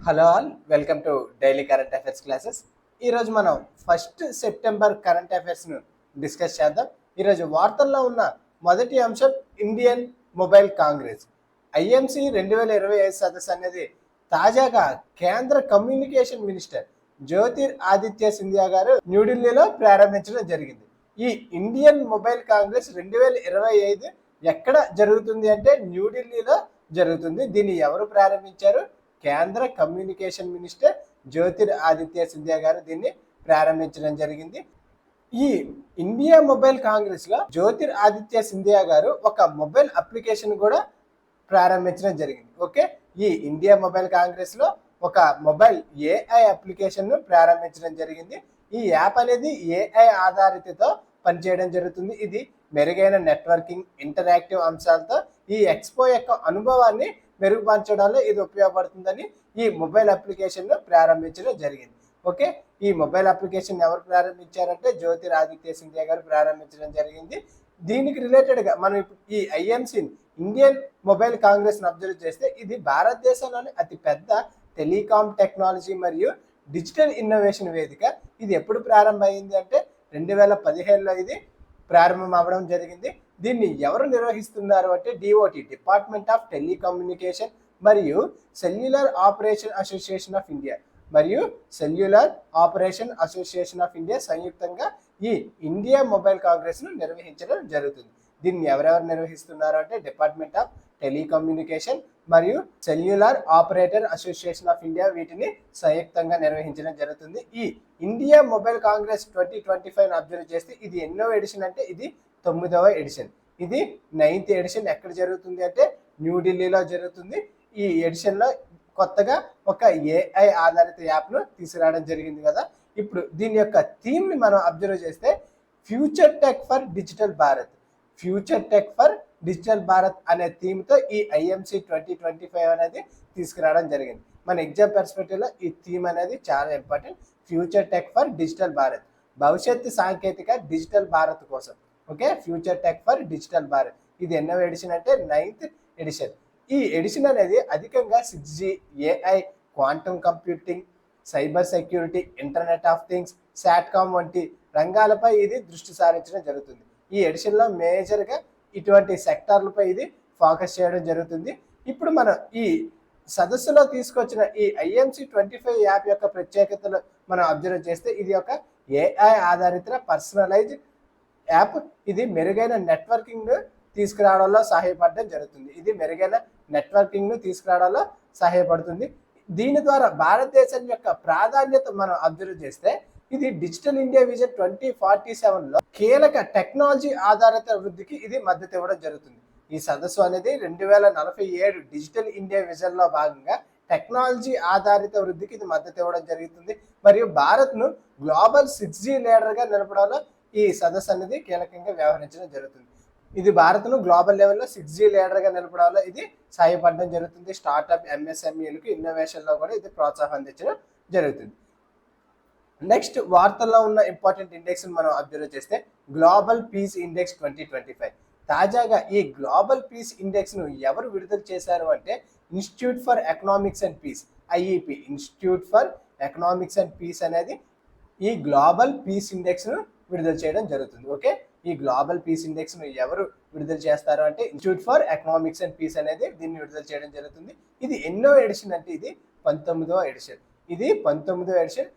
Hello all, welcome to daily current affairs classes. ఈరోజు మనం 1 September current అఫైర్స్ను discuss చేద్దాం. ఈరోజు వార్తల్లో ఉన్న మొదటి అంశం ఇండియన్ మొబైల్ కాంగ్రెస్ ఐఎంసి 2025 సదస్సు అనేది తాజాగా కేంద్ర కమ్యూనికేషన్ మినిస్టర్ జ్యోతిర్ ఆదిత్య సింధియా గారు న్యూఢిల్లీలో ప్రారంభించడం జరిగింది. ఈ ఇండియన్ మొబైల్ కాంగ్రెస్ 2025 ఎక్కడ జరుగుతుంది అంటే న్యూఢిల్లీలో జరుగుతుంది. దీన్ని ఎవరు ప్రారంభించారు? కేంద్ర కమ్యూనికేషన్ మినిస్టర్ జ్యోతిర్ ఆదిత్య సింధియా గారు దీన్ని ప్రారంభించడం జరిగింది. ఈ ఇండియా మొబైల్ కాంగ్రెస్ లో జ్యోతిర్ ఆదిత్య సింధియా గారు ఒక మొబైల్ అప్లికేషన్ కూడా ప్రారంభించడం జరిగింది. ఓకే, ఈ ఇండియా మొబైల్ కాంగ్రెస్ లో ఒక మొబైల్ ఏఐ అప్లికేషన్ ను ప్రారంభించడం జరిగింది. ఈ యాప్ అనేది ఏఐ ఆధారితతో పనిచేయడం జరుగుతుంది. ఇది మెరుగైన నెట్వర్కింగ్, ఇంటరాక్టివ్ అంశాలతో ఈ ఎక్స్పో యొక్క అనుభవాన్ని మెరుగుపరచడంలో ఇది ఉపయోగపడుతుందని ఈ మొబైల్ అప్లికేషన్ ను ప్రారంభించడం జరిగింది. ఓకే, ఈ మొబైల్ అప్లికేషన్ ఎవరు ప్రారంభించారంటే జ్యోతిర్ ఆదిత్య సింధియా గారు ప్రారంభించడం జరిగింది. దీనికి రిలేటెడ్గా మనం ఈ IMC Indian mobile Congress observe చేస్తే ఇది భారతదేశంలోని అతి పెద్ద టెలికాం టెక్నాలజీ మరియు డిజిటల్ ఇన్నోవేషన్ వేదిక. ఇది ఎప్పుడు ప్రారంభమైంది అంటే 2017లో ఇది ప్రారంభం అవ్వడం జరిగింది. దీన్ని ఎవరు నిర్వహిస్తున్నారు అంటే డిఓటి, డిపార్ట్మెంట్ ఆఫ్ టెలికమ్యూనికేషన్ మరియు Cellular Operation Association of India మరియు Cellular Operation Association of India సంయుక్తంగా ఈ ఇండియా మొబైల్ కాంగ్రెస్ ను నిర్వహించడం జరుగుతుంది. దీన్ని ఎవరెవరు నిర్వహిస్తున్నారు అంటే డిపార్ట్మెంట్ ఆఫ్ టెలికమ్యూనికేషన్ మరియు cellular operator association of India వీటిని సంయుక్తంగా నిర్వహించడం జరుగుతుంది. ఈ ఇండియా మొబైల్ కాంగ్రెస్ 2025 అబ్జర్వ్ చేస్తే ఇది ఎన్నో ఎడిషన్ అంటే ఇది 9వ ఎడిషన్. ఇది 9th ఎడిషన్. ఎక్కడ జరుగుతుంది అంటే న్యూఢిల్లీలో జరుగుతుంది. ఈ ఎడిషన్లో కొత్తగా ఒక ఏఐ ఆధారిత యాప్ను తీసుకురావడం జరిగింది కదా. ఇప్పుడు దీని యొక్క థీమ్ని మనం అబ్జర్వ్ చేస్తే future tech for digital Bharat, future tech for digital Bharat అనే థీమ్తో ఈ ఐఎంసి 2025 అనేది తీసుకురావడం జరిగింది. మన ఎగ్జామ్ పర్స్పెక్టివ్లో ఈ థీమ్ అనేది చాలా important. Future tech for digital Bharat, భవిష్యత్తు సాంకేతిక డిజిటల్ భారత్ కోసం. Okay, future tech for digital Bharat ఇది ఎన్నో ఎడిషన్ అంటే 9th ఎడిషన్. ఈ ఎడిషన్ అనేది అధికంగా 6G, AI, quantum computing, cyber security, internet of things, satcom వంటి రంగాలపై ఇది దృష్టి సారించడం జరుగుతుంది. ఈ ఎడిషన్లో మేజర్గా ఇటువంటి సెక్టార్లపై ఇది ఫోకస్ చేయడం జరుగుతుంది. ఇప్పుడు మనం ఈ సదస్సులో తీసుకొచ్చిన ఈ ఐఎంసి 25 యాప్ యొక్క ప్రత్యేకతలు మనం అబ్జర్వ్ చేస్తే ఇది ఒక ఏఐ ఆధారిత పర్సనలైజ్ యాప్. ఇది మెరుగైన నెట్వర్కింగ్ తీసుకురావడంలో సహాయపడడం జరుగుతుంది. ఇది మెరుగైన నెట్వర్కింగ్ ను తీసుకురావడంలో సహాయపడుతుంది. దీని ద్వారా భారతదేశం యొక్క ప్రాధాన్యత మనం అబ్జర్వ్ చేస్తే ఇది డిజిటల్ ఇండియా విజన్ 2047లో కీలక టెక్నాలజీ ఆధారిత వృద్ధికి ఇది మద్దతు ఇవ్వడం జరుగుతుంది. ఈ సదస్సు అనేది 2047 డిజిటల్ ఇండియా విజన్ లో భాగంగా టెక్నాలజీ ఆధారిత వృద్ధికి ఇది మద్దతు ఇవ్వడం జరుగుతుంది. మరియు భారత్ను గ్లోబల్ 6G లీడర్గా నిలపడంలో ఈ సదస్సు అనేది కీలకంగా వ్యవహరించడం జరుగుతుంది. ఇది భారత్ను గ్లోబల్ లెవెల్లో 6G లీడర్గా నిలపడంలో ఇది సహాయపడడం జరుగుతుంది. స్టార్టప్, ఎంఎస్ఎంఈలకు ఇన్నోవేషన్లో కూడా ఇది ప్రోత్సాహం అందించడం జరుగుతుంది. నెక్స్ట్ వార్తల్లో ఉన్న ఇంపార్టెంట్ ఇండెక్స్ మనం అబ్జర్వ్ చేస్తే గ్లోబల్ పీస్ ఇండెక్స్ 2025. తాజాగా ఈ గ్లోబల్ పీస్ ఇండెక్స్ ను ఎవరు విడుదల చేశారు అంటే institute for economics and Peace, IEP, Institute for economics and piece అనేది ఈ గ్లోబల్ పీస్ ఇండెక్స్ ను విడుదల చేయడం జరుగుతుంది. ఓకే, ఈ గ్లోబల్ పీస్ ఇండెక్స్ ను ఎవరు విడుదల చేస్తారు అంటే institute for economics and piece అనేది దీన్ని విడుదల చేయడం జరుగుతుంది. ఇది ఎన్నో ఎడిషన్ అంటే ఇది 19వ ఎడిషన్. ఇది 19వ ఎడిషన్.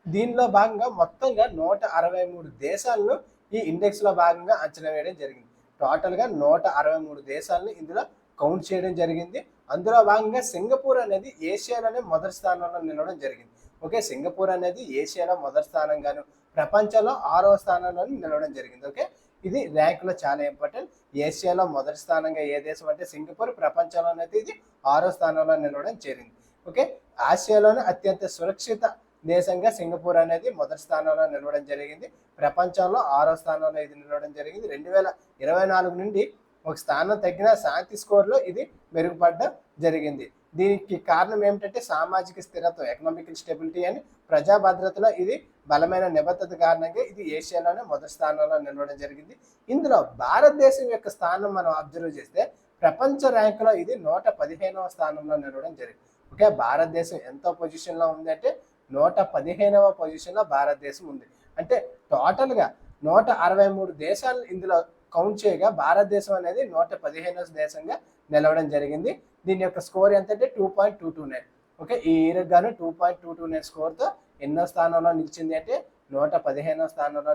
దీనిలో భాగంగా మొత్తంగా 163 దేశాలను ఈ ఇండెక్స్ లో భాగంగా అంచనా వేయడం జరిగింది. టోటల్ గా 163 దేశాలను ఇందులో కౌంట్ చేయడం జరిగింది. అందులో భాగంగా సింగపూర్ అనేది ఏషియాలోనే మొదటి స్థానంలో నిలవడం జరిగింది. ఓకే, సింగపూర్ అనేది ఏషియాలో మొదటి స్థానంగాను ప్రపంచంలో 6వ స్థానంలో నిలవడం జరిగింది. ఓకే, ఇది ర్యాంకులో చాలా ఇంపార్టెంట్. ఏషియాలో మొదటి స్థానంగా ఏ దేశం అంటే సింగపూర్, ప్రపంచంలోనైతే ఇది 6వ స్థానంలో నిలవడం జరిగింది. ఓకే, ఆసియాలోనే అత్యంత సురక్షిత దేశంగా సింగపూర్ అనేది మొదటి స్థానంలో నిలవడం జరిగింది. ప్రపంచంలో 6వ స్థానంలో ఇది నిలవడం జరిగింది. 2024 నుండి ఒక స్థానం తగ్గిన శాంతి స్కోర్లో ఇది మెరుగుపడడం జరిగింది. దీనికి కారణం ఏమిటంటే సామాజిక స్థిరత్వం, ఎకనామికల్ స్టెబిలిటీ అని ప్రజా భద్రతలో ఇది బలమైన నిబద్ధత కారణంగా ఇది ఏషియాలోనే మొదటి స్థానంలో నిలవడం జరిగింది. ఇందులో భారతదేశం యొక్క స్థానం మనం అబ్జర్వ్ చేస్తే ప్రపంచ ర్యాంకులో ఇది 115వ స్థానంలో నిలవడం జరిగింది. ఓకే, భారతదేశం ఎంతో పొజిషన్లో ఉంది అంటే 115వ పొజిషన్లో భారతదేశం ఉంది. అంటే టోటల్గా 163 దేశాలు ఇందులో కౌంట్ చేయగా భారతదేశం అనేది 115వ దేశంగా నిలవడం జరిగింది. దీని యొక్క స్కోర్ ఎంత అంటే 2.229. ఓకే, ఈ ఇయర్కి గాను 2.229 స్కోర్తో ఎన్నో స్థానంలో నిలిచింది అంటే 115వ స్థానంలో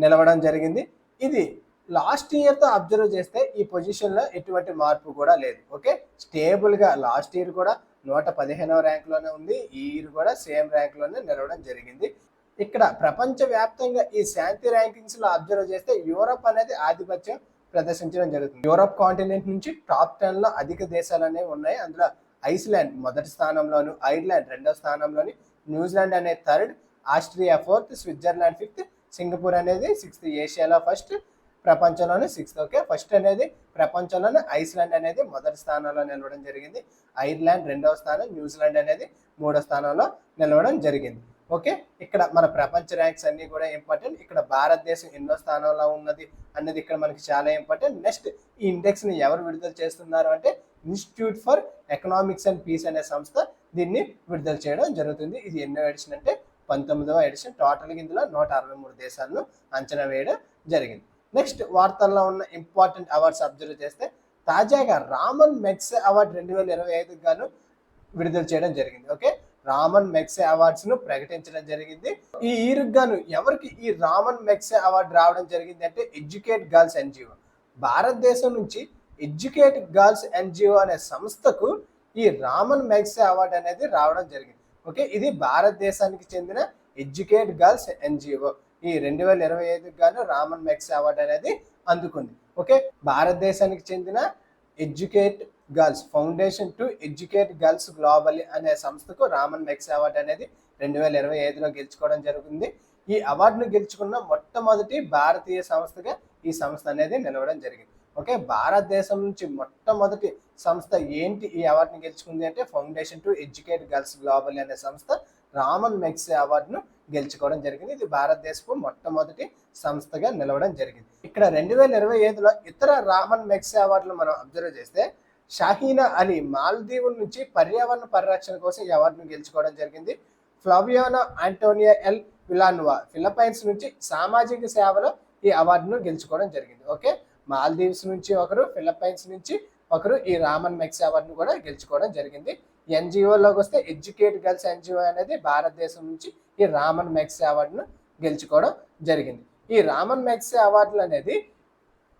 నిలవడం జరిగింది. ఇది లాస్ట్ ఇయర్తో అబ్జర్వ్ చేస్తే ఈ పొజిషన్లో ఎటువంటి మార్పు కూడా లేదు. ఓకే, స్టేబుల్గా లాస్ట్ ఇయర్ కూడా 115వ ర్యాంక్లోనే ఉంది, ఈ ఇయర్ కూడా సేమ్ ర్యాంక్లోనే నిలవడం జరిగింది. ఇక్కడ ప్రపంచవ్యాప్తంగా ఈ శాంతి ర్యాంకింగ్స్లో అబ్జర్వ్ చేస్తే యూరప్ అనేది ఆధిపత్యం ప్రదర్శించడం జరుగుతుంది. యూరప్ కాంటినెంట్ నుంచి టాప్ 10లో అధిక దేశాలు అనేవి ఉన్నాయి. అందులో ఐస్లాండ్ మొదటి స్థానంలోను, ఐర్లాండ్ రెండవ స్థానంలోని, న్యూజిలాండ్ అనేది third, Austria fourth, Switzerland fifth, Singapore అనేది సిక్స్త్, ఏషియాలో ఫస్ట్, ప్రపంచంలోనే సిక్స్త్. ఓకే, ఫస్ట్ అనేది ప్రపంచంలోనే ఐస్లాండ్ అనేది మొదటి స్థానంలో నిలవడం జరిగింది, ఐర్లాండ్ రెండవ స్థానం, న్యూజిలాండ్ అనేది మూడో స్థానంలో నిలవడం జరిగింది. ఓకే, ఇక్కడ మన ప్రపంచ ర్యాంక్స్ అన్ని కూడా ఇంపార్టెంట్. ఇక్కడ భారతదేశం ఎన్నో స్థానంలో ఉన్నది అన్నది ఇక్కడ మనకి చాలా ఇంపార్టెంట్. నెక్స్ట్ ఈ ఇండెక్స్ని ఎవరు విడుదల చేస్తున్నారు అంటే institute for economics and peace అనే సంస్థ దీన్ని విడుదల చేయడం జరుగుతుంది. ఇది ఎన్నో ఎడిషన్ అంటే 19వ ఎడిషన్. టోటల్గా ఇందులో 163 దేశాలను అంచనా వేయడం జరిగింది. నెక్స్ట్ వార్తల్లో ఉన్న ఇంపార్టెంట్ అవార్డ్స్ అబ్జర్వ్ చేస్తే తాజాగా రామన్ మెగ్సే అవార్డు 2025 గాను విడుదల చేయడం జరిగింది. ఓకే, రామన్ మెగ్సే అవార్డ్స్ ను ప్రకటించడం జరిగింది. ఈ ఇయర్ గాను ఎవరికి ఈ రామన్ మెగ్సే అవార్డు రావడం జరిగింది అంటే ఎడ్యుకేట్ గర్ల్స్ ఎన్జిఓ. భారతదేశం నుంచి ఎడ్యుకేట్ గర్ల్స్ ఎన్జిఓ అనే సంస్థకు ఈ రామన్ మెగ్సే అవార్డు అనేది రావడం జరిగింది. ఓకే, ఇది భారతదేశానికి చెందిన ఎడ్యుకేట్ గర్ల్స్ ఎన్జిఓ ఈ 2025 గాను రామన్ మెగ్సే అవార్డు అనేది అందుకుంది. ఓకే, భారతదేశానికి చెందిన educate girls foundation to educate girls global అనే సంస్థకు రామన్ మెగ్సే అవార్డు అనేది 2025లో గెలుచుకోవడం జరుగుతుంది. ఈ అవార్డును గెలుచుకున్న మొట్టమొదటి భారతీయ సంస్థగా ఈ సంస్థ అనేది నిలవడం జరిగింది. ఓకే, భారతదేశం నుంచి మొట్టమొదటి సంస్థ ఏంటి ఈ అవార్డును గెలుచుకుంది అంటే foundation to educate girls global అనే సంస్థ రామన్ మెగ్సే అవార్డును గెలుచుకోవడం జరిగింది. ఇది భారతదేశపు మొట్టమొదటి సంస్థగా నిలవడం జరిగింది. ఇక్కడ 2025లో ఇతర రామన్ మెగ్సే అవార్డులు మనం అబ్జర్వ్ చేస్తే షాహీనా అలీ మాల్దీవుల నుంచి పర్యావరణ పరిరక్షణ కోసం ఈ అవార్డును గెలుచుకోవడం జరిగింది. ఫ్లవియానా ఆంటోనియా ఎల్ విలానువా ఫిలిప్పైన్స్ నుంచి సామాజిక సేవలో ఈ అవార్డును గెలుచుకోవడం జరిగింది. ఓకే, మాల్దీవ్స్ నుంచి ఒకరు, ఫిలిప్పైన్స్ నుంచి ఒకరు ఈ రామన్ మెగ్సే అవార్డును కూడా గెలుచుకోవడం జరిగింది. ఎన్జిఓలోకి వస్తే ఎడ్యుకేట్ గర్ల్స్ ఎన్జిఓ అనేది భారతదేశం నుంచి ఈ రామన్ మెగ్సే అవార్డును గెలుచుకోవడం జరిగింది. ఈ రామన్ మెగ్సే అవార్డులు అనేది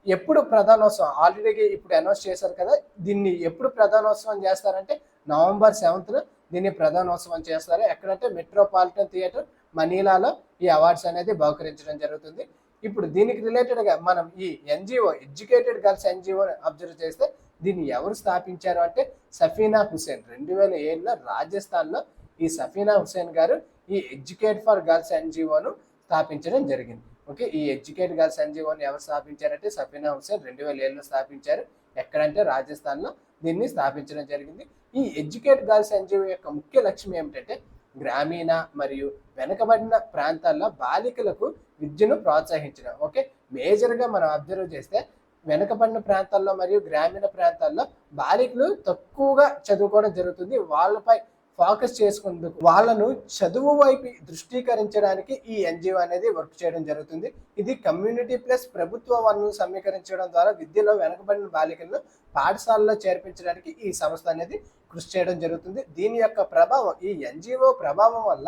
ఎప్పుడు ప్రధానోత్సవం ఆల్రెడీ ఇప్పుడు అనౌన్స్ చేశారు కదా, దీన్ని ఎప్పుడు ప్రధానోత్సవం చేస్తారంటే నవంబర్ 7th దీన్ని ప్రధానోత్సవం చేస్తారు. ఎక్కడంటే మెట్రోపాలిటన్ థియేటర్ మనీలాలో ఈ అవార్డ్స్ అనేది బహుకరించడం జరుగుతుంది. ఇప్పుడు దీనికి రిలేటెడ్గా మనం ఈ NGO educated girls NGO observe చేస్తే దీన్ని ఎవరు స్థాపించారు అంటే సఫీనా హుసేన్. 2007లో రాజస్థాన్లో ఈ సఫీనా హుసేన్ గారు ఈ ఎడ్యుకేట్ ఫర్ గర్ల్స్ ఎన్జిఓను స్థాపించడం జరిగింది. ఓకే, ఈ ఎడ్యుకేట్ గర్ల్స్ ఎన్జిఓని ఎవరు స్థాపించారంటే సఫీనా హుసేన్ 2007లో స్థాపించారు. ఎక్కడంటే రాజస్థాన్లో దీన్ని స్థాపించడం జరిగింది. ఈ ఎడ్యుకేట్ గర్ల్స్ ఎన్జిఓ యొక్క ముఖ్య లక్ష్యం ఏమిటంటే గ్రామీణ మరియు వెనుకబడిన ప్రాంతాల్లో బాలికలకు విద్యను ప్రోత్సహించడం. ఓకే, మేజర్గా మనం అబ్జర్వ్ చేస్తే వెనుకబడిన ప్రాంతాల్లో మరియు గ్రామీణ ప్రాంతాల్లో బాలికలు తక్కువగా చదువుకోవడం జరుగుతుంది. వాళ్ళపై ఫోకస్ చేసుకుందుకు వాళ్ళను చదువు వైపు దృష్టీకరించడానికి ఈ ఎన్జిఓ అనేది వర్క్ చేయడం జరుగుతుంది. ఇది కమ్యూనిటీ ప్లస్ ప్రభుత్వ వనరులు సమీకరించడం ద్వారా విద్యలో వెనుకబడిన బాలికలను పాఠశాలలో చేర్పించడానికి ఈ సంస్థ అనేది కృషి చేయడం జరుగుతుంది. దీని యొక్క ప్రభావం, ఈ ఎన్జిఓ ప్రభావం వల్ల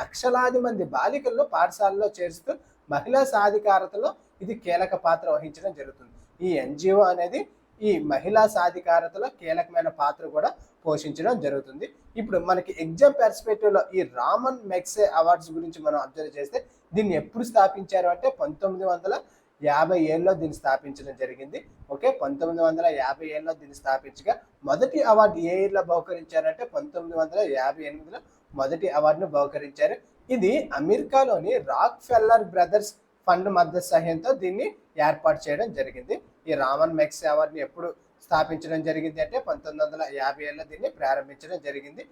లక్షలాది మంది బాలికలను పాఠశాలలో చేరుస్తూ మహిళా సాధికారతలో ఇది కీలక పాత్ర వహించడం జరుగుతుంది. ఈ ఎన్జిఓ అనేది ఈ మహిళా సాధికారతలో కీలకమైన పాత్ర కూడా పోషించడం జరుగుతుంది. ఇప్పుడు మనకి ఎగ్జామ్ పర్స్పెక్టివ్లో ఈ రామన్ మెగ్సే అవార్డ్స్ గురించి మనం అబ్జర్వ్ చేస్తే దీన్ని ఎప్పుడు స్థాపించారు అంటే 1957లో దీన్ని స్థాపించడం జరిగింది. ఓకే, 1957లో దీన్ని స్థాపించగా మొదటి అవార్డు ఏ ఇయర్లో బహుకరించారంటే 1958లో మొదటి అవార్డును బహుకరించారు. ఇది అమెరికాలోని రాక్ ఫెల్లర్ బ్రదర్స్ ఫండ్ మద్దతు సహాయంతో దీన్ని ఏర్పాటు చేయడం జరిగింది. ఈ రామన్ మెగ్సే అవార్డుని ఎప్పుడు స్థాపించడం జరిగింది అంటే 1957లో దీన్ని ప్రారంభించడం జరిగింది.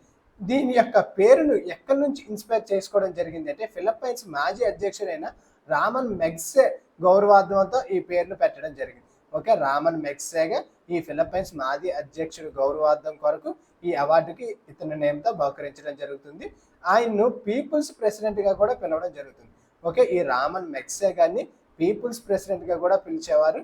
దీని యొక్క పేరును ఎక్కడి నుంచి ఇన్స్పైర్ చేసుకోవడం జరిగింది అంటే ఫిలిప్పైన్స్ మాజీ అధ్యక్షుడైన రామన్ మెగ్సే గౌరవార్థంతో ఈ పేరును పెట్టడం జరిగింది. ఓకే, రామన్ మెగ్సేగా ఈ ఫిలిప్పైన్స్ మాజీ అధ్యక్షుడు గౌరవార్థం కొరకు ఈ అవార్డుకి ఇతని నేమ్తో బహుకరించడం జరుగుతుంది. ఆయన్ను పీపుల్స్ ప్రెసిడెంట్గా కూడా పిలవడం జరుగుతుంది. ఓకే, ఈ రామన్ మెగ్సేగాని పీపుల్స్ ప్రెసిడెంట్గా కూడా పిలిచేవారు.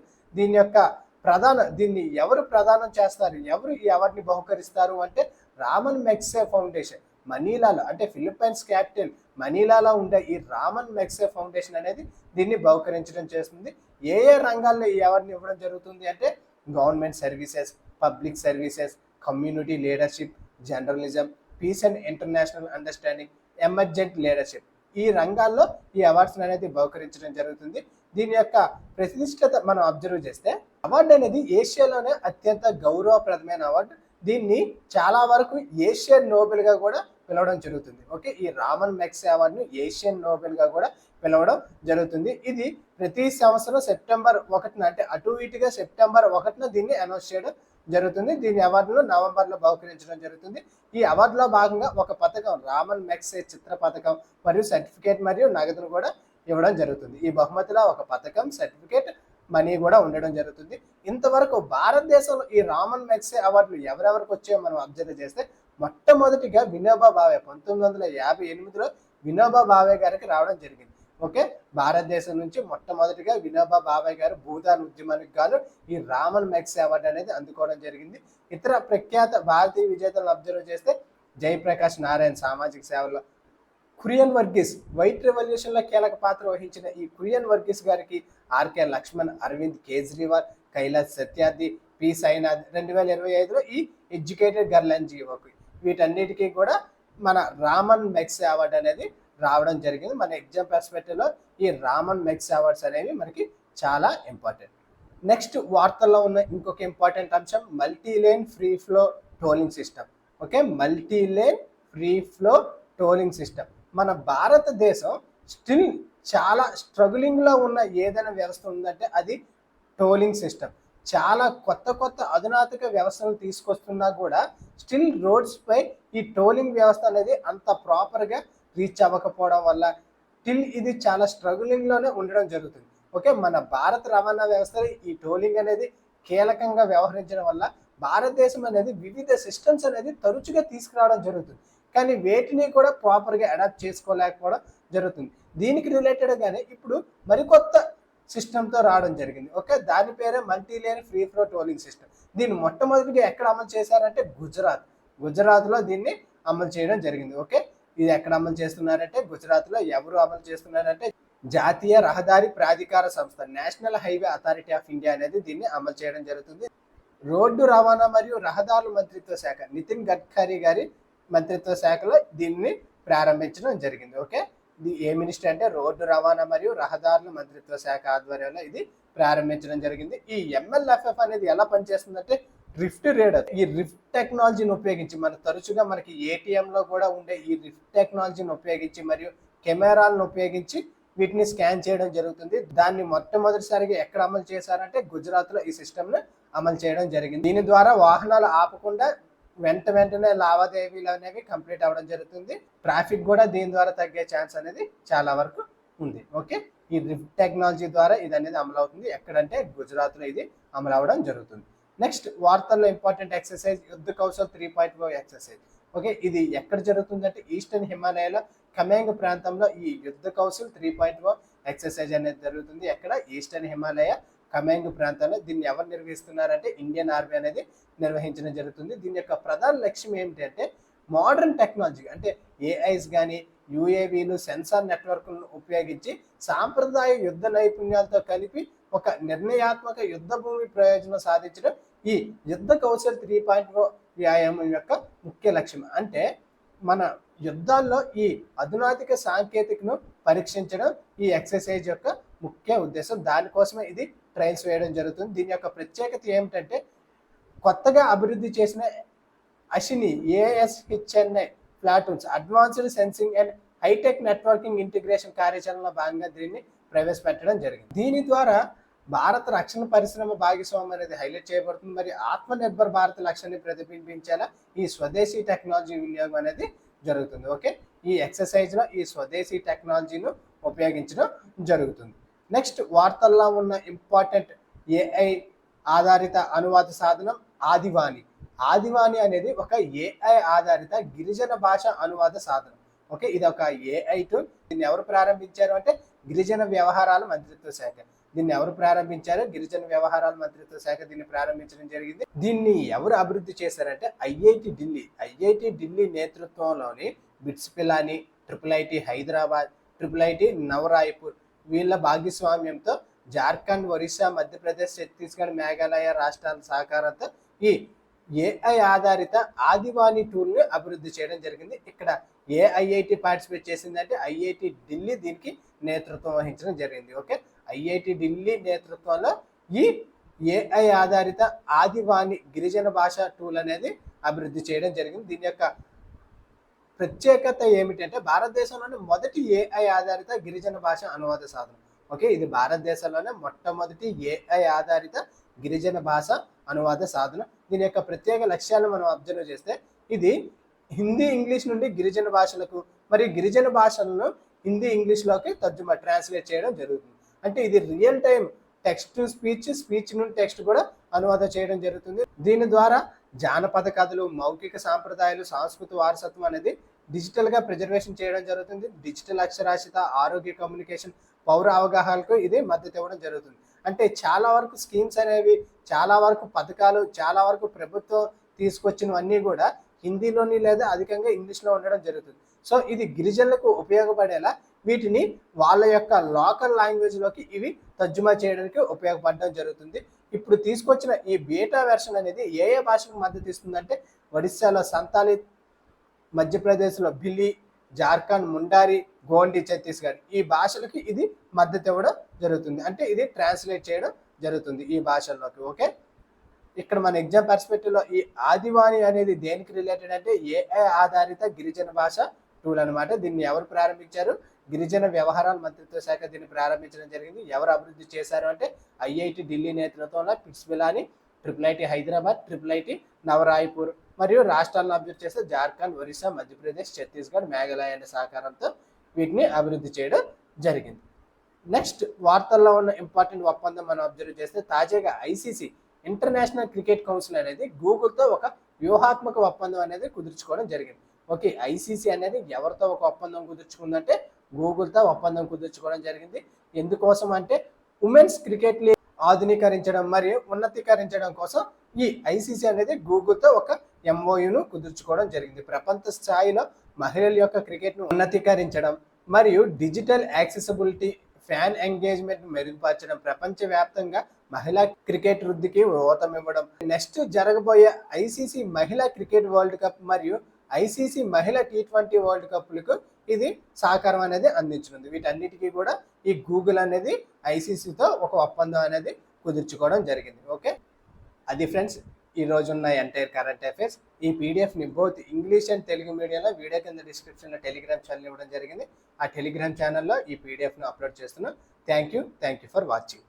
దీన్ని ఎవరు ప్రదానం చేస్తారు, ఎవరు ఈ అవార్డుని బహుకరిస్తారు అంటే రామన్ మెగ్సే ఫౌండేషన్. మనీలాలో అంటే ఫిలిప్పైన్స్ క్యాపిటల్ మనీలాలో ఉండే ఈ రామన్ మెగ్సే ఫౌండేషన్ అనేది దీన్ని బహుకరించడం చేస్తుంది. ఏ ఏ రంగాల్లో ఈ అవార్డుని ఇవ్వడం జరుగుతుంది అంటే government services, public services, community leadership, journalism, peace and international understanding, emergent leadership, ఈ రంగాల్లో ఈ అవార్డ్స్ అనేది బహుకరించడం జరుగుతుంది. దీని యొక్క ప్రతిష్టత మనం అబ్జర్వ్ చేస్తే అవార్డు అనేది ఏషియాలోనే అత్యంత గౌరవప్రదమైన అవార్డు. దీన్ని చాలా వరకు ఏషియన్ నోబెల్గా కూడా పిలవడం జరుగుతుంది. ఓకే, ఈ రామన్ మెగ్సే అవార్డును ఏషియన్ నోబెల్గా కూడా పిలవడం జరుగుతుంది. ఇది ప్రతి సంవత్సరం సెప్టెంబర్ 1న అంటే అటు ఇటుగా సెప్టెంబర్ 1న దీన్ని అనౌన్స్ చేయడం జరుగుతుంది. దీని అవార్డును నవంబర్లో బహుకరించడం జరుగుతుంది. ఈ అవార్డులో భాగంగా ఒక పథకం రామన్ మెగ్సే చిత్ర పథకం మరియు సర్టిఫికేట్ మరియు నగదును కూడా ఇవ్వడం జరుగుతుంది. ఈ బహుమతిలో ఒక పథకం, సర్టిఫికేట్, మనీ కూడా ఉండడం జరుగుతుంది. ఇంతవరకు భారతదేశంలో ఈ రామన్ మెగ్సే అవార్డులు ఎవరెవరికి వచ్చాయో మనం అబ్జర్వ్ చేస్తే మొట్టమొదటిగా వినోబా భావే 1958లో వినోబా భావే గారికి రావడం జరిగింది. ఓకే, భారతదేశం నుంచి మొట్టమొదటిగా వినోబా భావే గారు భూదాన్ ఉద్యమానికి గాను ఈ రామన్ మెగ్సే అవార్డు అనేది అందుకోవడం జరిగింది. ఇతర ప్రఖ్యాత భారతీయ విజేతలను అబ్జర్వ్ చేస్తే జయప్రకాష్ నారాయణ్ సామాజిక సేవలో, కురియన్ వర్గీస్ వైట్ రెవల్యూషన్లో కీలక పాత్ర వహించిన ఈ కురియన్ వర్గీస్ గారికి ఆర్కే లక్ష్మణ్, అరవింద్ కేజ్రీవాల్, కైలాస్ సత్యార్థి, పి సాయినాథ్ 2025లో ఈ ఎడ్యుకేటెడ్ గర్ల్ అండ్ జీవోకి వీటన్నిటికీ కూడా మన రామన్ మెగ్సే అవార్డు అనేది రావడం జరిగింది. మన ఎగ్జామ్ పర్స్పెక్టివ్లో ఈ రామన్ మెగ్సే అవార్డ్స్ అనేవి మనకి చాలా ఇంపార్టెంట్. నెక్స్ట్ వార్తల్లో ఉన్న ఇంకొక ఇంపార్టెంట్ అంశం multilane free flow tolling system. Okay, multilane free flow tolling system. మన భారతదేశం స్టిల్ చాలా స్ట్రగులింగ్లో ఉన్న ఏదైనా వ్యవస్థ ఉందంటే అది టోలింగ్ సిస్టమ్. చాలా కొత్త అధునాతన వ్యవస్థలు తీసుకొస్తున్నా కూడా స్టిల్ రోడ్స్పై ఈ టోలింగ్ వ్యవస్థ అనేది అంత ప్రాపర్గా రీచ్ అవ్వకపోవడం వల్ల స్టిల్ ఇది చాలా స్ట్రగులింగ్లోనే ఉండడం జరుగుతుంది. ఓకే, మన భారత రవాణా వ్యవస్థలో ఈ టోలింగ్ అనేది కీలకంగా వ్యవహరించడం వల్ల భారతదేశం అనేది వివిధ సిస్టమ్స్ అనేది తరచుగా తీసుకురావడం జరుగుతుంది. కానీ వేటిని కూడా ప్రాపర్గా అడాప్ట్ చేసుకోలేకపోవడం జరుగుతుంది. దీనికి రిలేటెడ్గానే ఇప్పుడు మరికొత్త సిస్టమ్తో రావడం జరిగింది. ఓకే, దాని పేరే మల్టీలేన్ ఫ్రీ ఫ్లో టోలింగ్ సిస్టమ్. దీన్ని మొట్టమొదటిగా ఎక్కడ అమలు చేశారంటే గుజరాత్లో దీన్ని అమలు చేయడం జరిగింది. ఓకే, ఇది ఎక్కడ అమలు చేస్తున్నారంటే గుజరాత్లో. ఎవరు అమలు చేస్తున్నారంటే జాతీయ రహదారి ప్రాధికార సంస్థ, national highway authority of India అనేది దీన్ని అమలు చేయడం జరుగుతుంది. రోడ్డు రవాణా మరియు రహదారుల మంత్రిత్వ శాఖ, నితిన్ గడ్కరీ గారి మంత్రిత్వ శాఖలో దీన్ని ప్రారంభించడం జరిగింది. ఓకే, ఇది ఏ మినిస్ట్రీ అంటే రోడ్డు రవాణా మరియు రహదారుల మంత్రిత్వ శాఖ ఆధ్వర్యంలో ఇది ప్రారంభించడం జరిగింది. ఈ MLFF అనేది ఎలా పనిచేస్తుందంటే రిఫ్ట్ రీడర్. ఈ రిఫ్ట్ టెక్నాలజీని ఉపయోగించి తరచుగా మనకి ఏటీఎంలో కూడా ఉండే ఈ రిఫ్ట్ టెక్నాలజీని ఉపయోగించి మరియు కెమెరాలను ఉపయోగించి వీటిని స్కాన్ చేయడం జరుగుతుంది. దాన్ని మొట్టమొదటిసారిగా ఎక్కడ అమలు చేశారంటే గుజరాత్లో ఈ సిస్టమ్ను అమలు చేయడం జరిగింది. దీని ద్వారా వాహనాలు ఆపకుండా వెంటనే లావాదేవీలు అనేవి కంప్లీట్ అవ్వడం జరుగుతుంది. ట్రాఫిక్ కూడా దీని ద్వారా తగ్గే ఛాన్స్ అనేది చాలా వరకు ఉంది. ఓకే, ఈ రిఫ్ట్ టెక్నాలజీ ద్వారా ఇది అనేది అమలు అవుతుంది. ఎక్కడంటే గుజరాత్లో ఇది అమలు అవ్వడం జరుగుతుంది. నెక్స్ట్ వార్తల్లో ఇంపార్టెంట్ ఎక్సర్సైజ్ యుద్ధ కౌశల్ 3.0 ఎక్సర్సైజ్. ఓకే, ఇది ఎక్కడ జరుగుతుందంటే ఈస్టర్న్ హిమాలయాలో కమేంగ్ ప్రాంతంలో ఈ యుద్ధ కౌశల్ 3.0 ఎక్సర్సైజ్ అనేది జరుగుతుంది. ఎక్కడ ఈస్టర్న్ హిమాలయ కమేంగ్ ప్రాంతంలో. దీన్ని ఎవరు నిర్వహిస్తున్నారంటే ఇండియన్ ఆర్మీ అనేది నిర్వహించడం జరుగుతుంది. దీని యొక్క ప్రధాన లక్ష్యం ఏమిటంటే మోడర్న్ టెక్నాలజీ అంటే ఏఐస్ కానీ యుఏవీలు సెన్సార్ నెట్వర్క్లను ఉపయోగించి సాంప్రదాయ యుద్ధ నైపుణ్యాలతో కలిపి ఒక నిర్ణయాత్మక యుద్ధ భూమి ప్రయోజనం సాధించడం ఈ యుద్ధ కౌశల్ 3.0 వ్యాయామం యొక్క ముఖ్య లక్ష్యం. అంటే మన యుద్ధాల్లో ఈ అధునాతిక సాంకేతికను పరీక్షించడం ఈ ఎక్సర్సైజ్ యొక్క ముఖ్య ఉద్దేశం. దానికోసమే ఇది ట్రయల్స్ వేయడం జరుగుతుంది. దీని యొక్క ప్రత్యేకత ఏమిటంటే కొత్తగా అభివృద్ధి చేసిన Ashni ASHNI platoons advanced sensing and hi-tech networking integration కార్యాచరణలో భాగంగా దీన్ని ప్రవేశపెట్టడం జరిగింది. దీని ద్వారా భారత రక్షణ పరిశ్రమ భాగస్వామ్యం అనేది హైలైట్ చేయబడుతుంది. మరి ఆత్మనిర్భర్ భారత్ లక్ష్యాన్ని ప్రతిబింబించేలా ఈ స్వదేశీ టెక్నాలజీ వినియోగం అనేది జరుగుతుంది. ఓకే, ఈ ఎక్సర్సైజ్లో ఈ స్వదేశీ టెక్నాలజీను ఉపయోగించడం జరుగుతుంది. నెక్స్ట్ వార్తల్లో ఉన్న ఇంపార్టెంట్ AI ఆధారిత అనువాద సాధనం ఆదివాణి. ఆదివాణి అనేది ఒక ఏఐ ఆధారిత గిరిజన భాష అనువాద సాధనం. ఓకే, ఇది ఒక ఏఐ టూల్. దీన్ని ఎవరు ప్రారంభించారు అంటే గిరిజన వ్యవహారాల మంత్రిత్వ శాఖ. దీన్ని ఎవరు ప్రారంభించారు? గిరిజన వ్యవహారాల మంత్రిత్వ శాఖ దీన్ని ప్రారంభించడం జరిగింది. దీన్ని ఎవరు అభివృద్ధి చేశారంటే ఐఐటి ఢిల్లీ. ఐఐటి ఢిల్లీ నేతృత్వంలోని BITS Pilani, IIT Hyderabad, IIT Nava Raipur వీళ్ళ భాగస్వామ్యంతో జార్ఖండ్, ఒరిస్సా, మధ్యప్రదేశ్, ఛత్తీస్గఢ్, మేఘాలయ రాష్ట్రాల సహకారంతో ఈ ఏఐ ఆధారిత ఆదివాణి టూల్ని అభివృద్ధి చేయడం జరిగింది. ఇక్కడ ఏ ఐఐటి పార్టిసిపేట్ చేసిందంటే ఐఐటి ఢిల్లీ దీనికి నేతృత్వం వహించడం జరిగింది. ఓకే, ఐఐటి ఢిల్లీ నేతృత్వంలో ఈ ఏఐ ఆధారిత ఆదివాణి గిరిజన భాష టూల్ అనేది అభివృద్ధి చేయడం జరిగింది. దీని యొక్క ప్రత్యేకత ఏమిటంటే భారతదేశంలోని మొదటి ఏఐ ఆధారిత గిరిజన భాష అనువాద సాధనం. ఓకే, ఇది భారతదేశంలోనే మొట్టమొదటి ఏఐ ఆధారిత గిరిజన భాష అనువాద సాధనం. దీని యొక్క ప్రత్యేక లక్ష్యాలను మనం అబ్జర్వ్ చేస్తే ఇది హిందీ ఇంగ్లీష్ నుండి గిరిజన భాషలకు మరియు గిరిజన భాషలను హిందీ ఇంగ్లీష్లోకి తర్జుమా ట్రాన్స్లేట్ చేయడం జరుగుతుంది. అంటే ఇది real time text to speech, speech నుండి టెక్స్ట్ కూడా అనువాదం చేయడం జరుగుతుంది. దీని ద్వారా జానపద కథలు, మౌఖిక సాంప్రదాయాలు, సాంస్కృతిక వారసత్వం అనేది డిజిటల్గా ప్రిజర్వేషన్ చేయడం జరుగుతుంది. డిజిటల్ అక్షరాస్యత, ఆరోగ్య కమ్యూనికేషన్, పౌర అవగాహనకు ఇది మద్దతు ఇవ్వడం జరుగుతుంది. అంటే చాలా వరకు స్కీమ్స్ అనేవి, చాలా వరకు పథకాలు, చాలా వరకు ప్రభుత్వం తీసుకొచ్చినవన్నీ కూడా హిందీలోని లేదా అధికంగా ఇంగ్లీష్లో ఉండడం జరుగుతుంది. సో ఇది గిరిజనులకు ఉపయోగపడేలా వీటిని వాళ్ళ యొక్క లోకల్ లాంగ్వేజ్లోకి ఇవి తర్జుమా చేయడానికి ఉపయోగపడడం జరుగుతుంది. ఇప్పుడు తీసుకొచ్చిన ఈ బీటా వెర్షన్ అనేది ఏ ఏ భాషకు మద్దతు ఇస్తుందంటే ఒడిస్సాలో సంతాలి, మధ్యప్రదేశ్లో భిల్లి, జార్ఖండ్ ముండారి, గోండి, ఛత్తీస్గఢ్ ఈ భాషలకి ఇది మద్దతు ఇవ్వడం జరుగుతుంది. అంటే ఇది ట్రాన్స్లేట్ చేయడం జరుగుతుంది ఈ భాషల్లోకి. ఓకే, ఇక్కడ మన ఎగ్జామ్ పర్స్పెక్టివ్లో ఈ ఆదివాణి అనేది దేనికి రిలేటెడ్ అంటే ఏఐ ఆధారిత గిరిజన భాష టూల్ అనమాట. దీన్ని ఎవరు ప్రారంభించారు? గిరిజన వ్యవహారాల మంత్రిత్వ శాఖ దీన్ని ప్రారంభించడం జరిగింది. ఎవరు అభివృద్ధి చేశారు అంటే ఐఐటి ఢిల్లీ నేతృత్వంలో BITS Pilani, IIT Hyderabad, IIT Nava Raipur మరియు రాష్ట్రాలను అభివృద్ధి చేస్తే జార్ఖండ్, ఒరిస్సా, మధ్యప్రదేశ్, ఛత్తీస్గఢ్, మేఘాలయ అనే సహకారంతో వీటిని అభివృద్ధి చేయడం జరిగింది. నెక్స్ట్ వార్తల్లో ఉన్న ఇంపార్టెంట్ ఒప్పందం మనం అబ్జర్వ్ చేస్తే తాజాగా ఐసీసీ ఇంటర్నేషనల్ క్రికెట్ కౌన్సిల్ అనేది గూగుల్తో ఒక వ్యూహాత్మక ఒప్పందం అనేది కుదుర్చుకోవడం జరిగింది. ఓకే, ఐసీసీ అనేది ఎవరితో ఒక ఒప్పందం కుదుర్చుకుందంటే గూగుల్తో ఒప్పందం కుదుర్చుకోవడం జరిగింది. ఎందుకోసం అంటే ఉమెన్స్ క్రికెట్ లీగ్ ఆధునీకరించడం మరియు ఉన్నతీకరించడం కోసం ఈ ఐసీసీ అనేది గూగుల్తో ఒక ఎంఓయూను కుదుర్చుకోవడం జరిగింది. ప్రపంచ స్థాయిలో మహిళల యొక్క క్రికెట్ను ఉన్నతీకరించడం మరియు డిజిటల్ యాక్సెసిబిలిటీ, ఫ్యాన్ ఎంగేజ్మెంట్ మెరుగుపరచడం, ప్రపంచవ్యాప్తంగా మహిళా క్రికెట్ వృద్ధికి ఊతమివ్వడం, నెక్స్ట్ జరగబోయే ఐసీసీ మహిళా క్రికెట్ వరల్డ్ కప్ మరియు ఐసీసీ మహిళా T20 వరల్డ్ కప్లకు ఇది సహకారం అనేది అందించనుంది. వీటన్నిటికీ కూడా ఈ గూగుల్ అనేది ఐసీసీతో ఒక ఒప్పందం అనేది కుదుర్చుకోవడం జరిగింది. ఓకే, అది ఫ్రెండ్స్ ఈ రోజున్న ఎంటైర్ కరెంట్ అఫైర్స్. ఈ పీడిఎఫ్ని బోత్ ఇంగ్లీష్ అండ్ తెలుగు మీడియంలో వీడియో కింద డిస్క్రిప్షన్లో టెలిగ్రామ్ ఛానల్ ఇవ్వడం జరిగింది. ఆ టెలిగ్రామ్ ఛానల్లో ఈ పీడిఎఫ్ను అప్లోడ్ చేస్తున్నాను. Thank you for watching.